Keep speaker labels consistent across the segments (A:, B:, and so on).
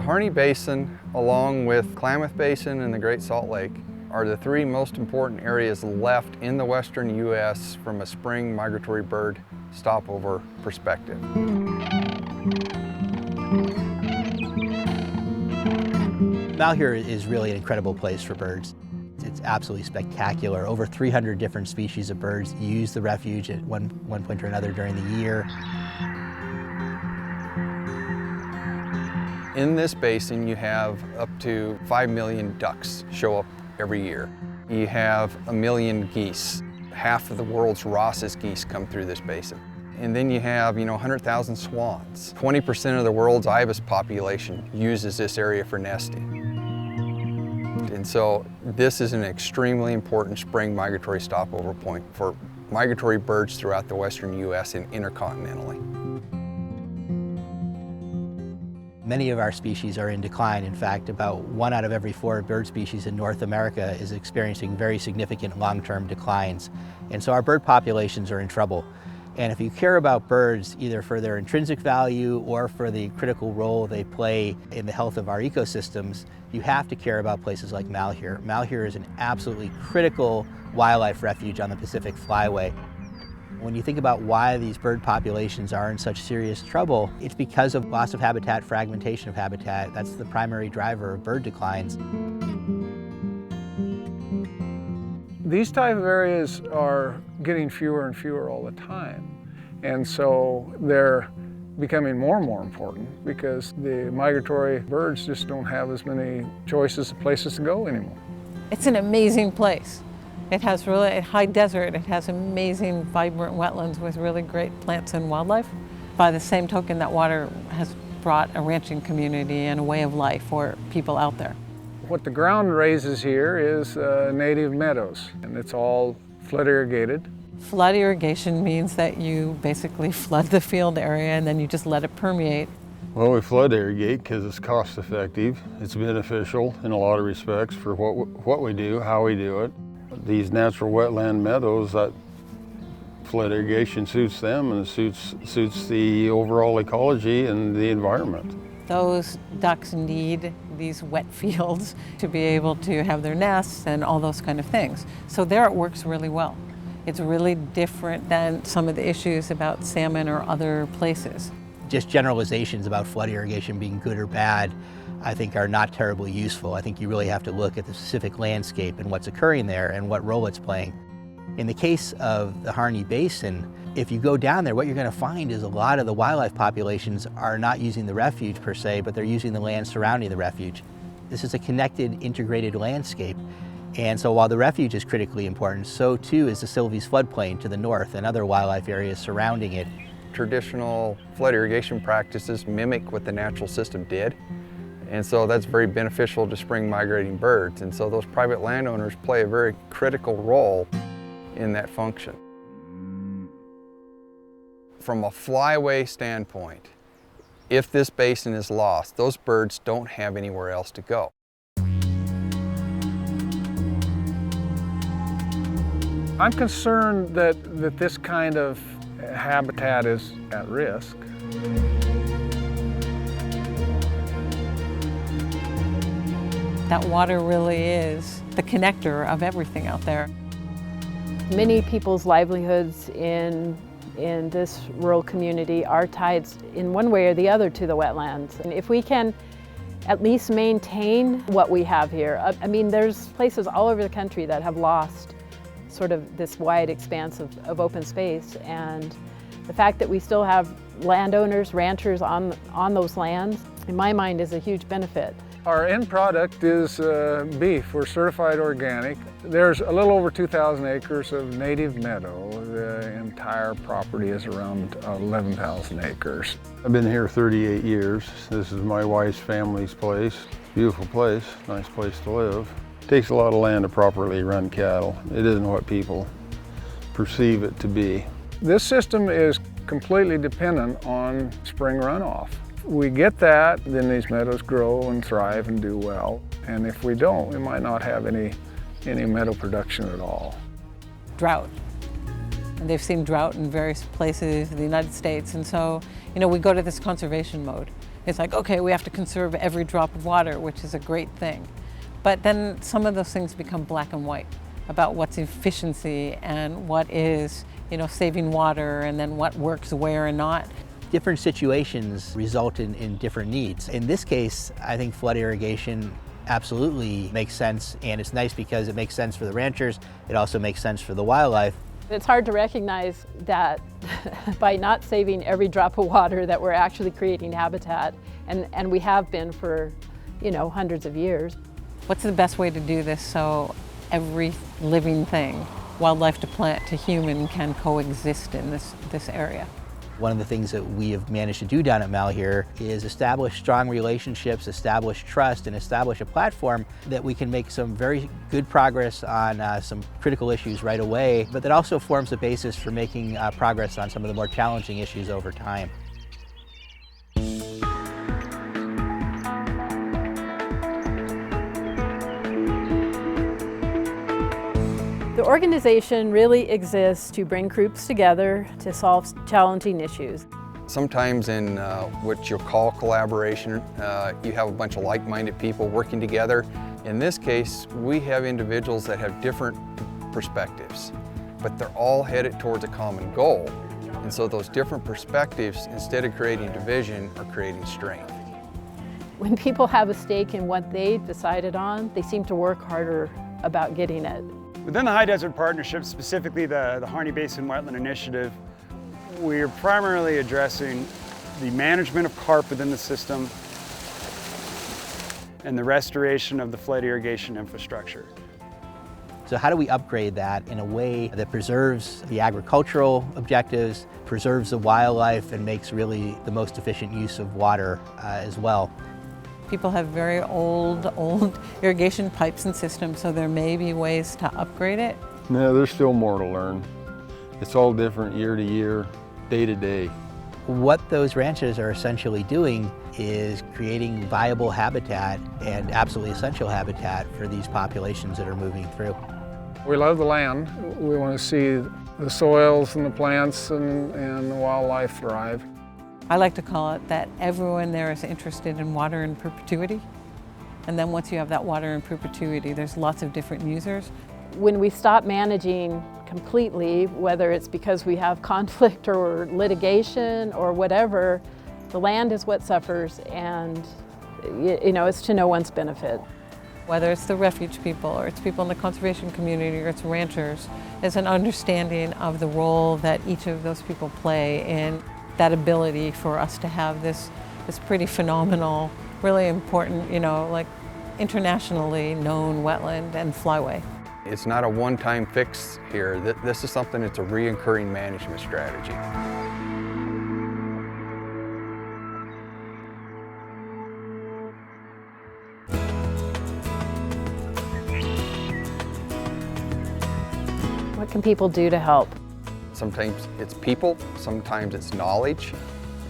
A: Harney Basin, along with Klamath Basin and the Great Salt Lake, are the three most important areas left in the western U.S. from a spring migratory bird stopover perspective.
B: Malheur is really an incredible place for birds. It's absolutely spectacular. Over 300 different species of birds use the refuge at one point or another during the year.
A: In this basin, you have up to 5 million ducks show up every year. You have 1 million geese. Half of the world's Ross's geese come through this basin. And then you have, 100,000 swans. 20% of the world's ibis population uses this area for nesting. And so this is an extremely important spring migratory stopover point for migratory birds throughout the western U.S. and intercontinentally.
B: Many of our species are in decline. In fact, about 1 out of every 4 bird species in North America is experiencing very significant long-term declines. And so our bird populations are in trouble. And if you care about birds, either for their intrinsic value or for the critical role they play in the health of our ecosystems, you have to care about places like Malheur. Malheur is an absolutely critical wildlife refuge on the Pacific Flyway. When you think about why these bird populations are in such serious trouble, it's because of loss of habitat, fragmentation of habitat. That's the primary driver of bird declines.
C: These type of areas are getting fewer and fewer all the time. And so they're becoming more and more important because the migratory birds just don't have as many choices of places to go anymore.
D: It's an amazing place. It has really a high desert. It has amazing, vibrant wetlands with really great plants and wildlife. By the same token, that water has brought a ranching community and a way of life for people out there.
C: What the ground raises here is native meadows, and it's all flood irrigated.
D: Flood irrigation means that you basically flood the field area and then you just let it permeate.
E: Well, we flood irrigate because it's cost effective. It's beneficial in a lot of respects for what we do, how we do it. These natural wetland meadows, that flood irrigation suits them and it suits the overall ecology and the environment.
D: Those ducks need these wet fields to be able to have their nests and all those kind of things. So there it works really well. It's really different than some of the issues about salmon or other places.
B: Just generalizations about flood irrigation being good or bad, I think are not terribly useful. I think you really have to look at the specific landscape and what's occurring there and what role it's playing. In the case of the Harney Basin, if you go down there, what you're going to find is a lot of the wildlife populations are not using the refuge per se, but they're using the land surrounding the refuge. This is a connected, integrated landscape. And so while the refuge is critically important, so too is the Silvies floodplain to the north and other wildlife areas surrounding it.
A: Traditional flood irrigation practices mimic what the natural system did. And so that's very beneficial to spring migrating birds. And so those private landowners play a very critical role in that function. From a flyway standpoint, if this basin is lost, those birds don't have anywhere else to go.
C: I'm concerned that this kind of habitat is at risk.
D: That water really is the connector of everything out there.
F: Many people's livelihoods in this rural community are tied in one way or the other to the wetlands. And if we can at least maintain what we have here, I mean, there's places all over the country that have lost sort of this wide expanse of open space, and the fact that we still have landowners, ranchers on those lands, in my mind, is a huge benefit.
C: Our end product is beef. We're certified organic. There's a little over 2,000 acres of native meadow. The entire property is around 11,000 acres.
E: I've been here 38 years. This is my wife's family's place. Beautiful place, nice place to live. Takes a lot of land to properly run cattle. It isn't what people perceive it to be.
C: This system is completely dependent on spring runoff. We get that, then these meadows grow and thrive and do well. And if we don't, we might not have any meadow production at all.
D: Drought. And they've seen drought in various places in the United States, and so, we go to this conservation mode. It's like, okay, we have to conserve every drop of water, which is a great thing. But then some of those things become black and white about what's efficiency and what is, saving water, and then what works where and not.
B: Different situations result in different needs. In this case, I think flood irrigation absolutely makes sense, and it's nice because it makes sense for the ranchers. It also makes sense for the wildlife.
F: It's hard to recognize that by not saving every drop of water that we're actually creating habitat, and we have been for, hundreds of years.
D: What's the best way to do this so every living thing, wildlife to plant to human, can coexist in this area?
B: One of the things that we have managed to do down at Malheur is establish strong relationships, establish trust, and establish a platform that we can make some very good progress on some critical issues right away, but that also forms the basis for making progress on some of the more challenging issues over time.
F: The organization really exists to bring groups together to solve challenging issues.
A: Sometimes in what you'll call collaboration, you have a bunch of like-minded people working together. In this case, we have individuals that have different perspectives, but they're all headed towards a common goal. And so those different perspectives, instead of creating division, are creating strength.
F: When people have a stake in what they've decided on, they seem to work harder about getting it.
G: Within the High Desert Partnership, specifically the Harney Basin Wetland Initiative, we're primarily addressing the management of carp within the system and the restoration of the flood irrigation infrastructure.
B: So how do we upgrade that in a way that preserves the agricultural objectives, preserves the wildlife, and makes really the most efficient use of water as well?
D: People have very old irrigation pipes and systems, so there may be ways to upgrade it.
E: No, there's still more to learn. It's all different year to year, day to day.
B: What those ranches are essentially doing is creating viable habitat and absolutely essential habitat for these populations that are moving through.
C: We love the land. We want to see the soils and the plants and the wildlife thrive.
D: I like to call it that everyone there is interested in water in perpetuity. And then once you have that water in perpetuity, there's lots of different users.
F: When we stop managing completely, whether it's because we have conflict or litigation or whatever, the land is what suffers, and it's to no one's benefit.
D: Whether it's the refuge people, or it's people in the conservation community, or it's ranchers, there's an understanding of the role that each of those people play in that ability for us to have this pretty phenomenal, really important, like internationally known wetland and flyway.
A: It's not a one-time fix here. This is something that's a reoccurring management strategy.
F: What can people do to help?
A: Sometimes it's people, sometimes it's knowledge,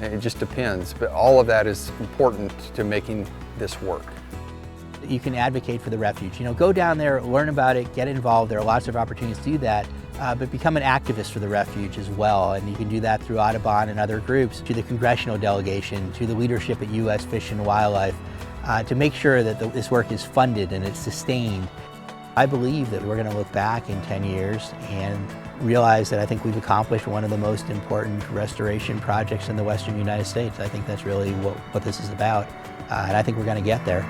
A: and it just depends. But all of that is important to making this work.
B: You can advocate for the refuge. Go down there, learn about it, get involved. There are lots of opportunities to do that, but become an activist for the refuge as well. And you can do that through Audubon and other groups, to the congressional delegation, to the leadership at U.S. Fish and Wildlife, to make sure that this work is funded and it's sustained. I believe that we're going to look back in 10 years and realize that I think we've accomplished one of the most important restoration projects in the western United States. I think that's really what this is about, and I think we're going to get there.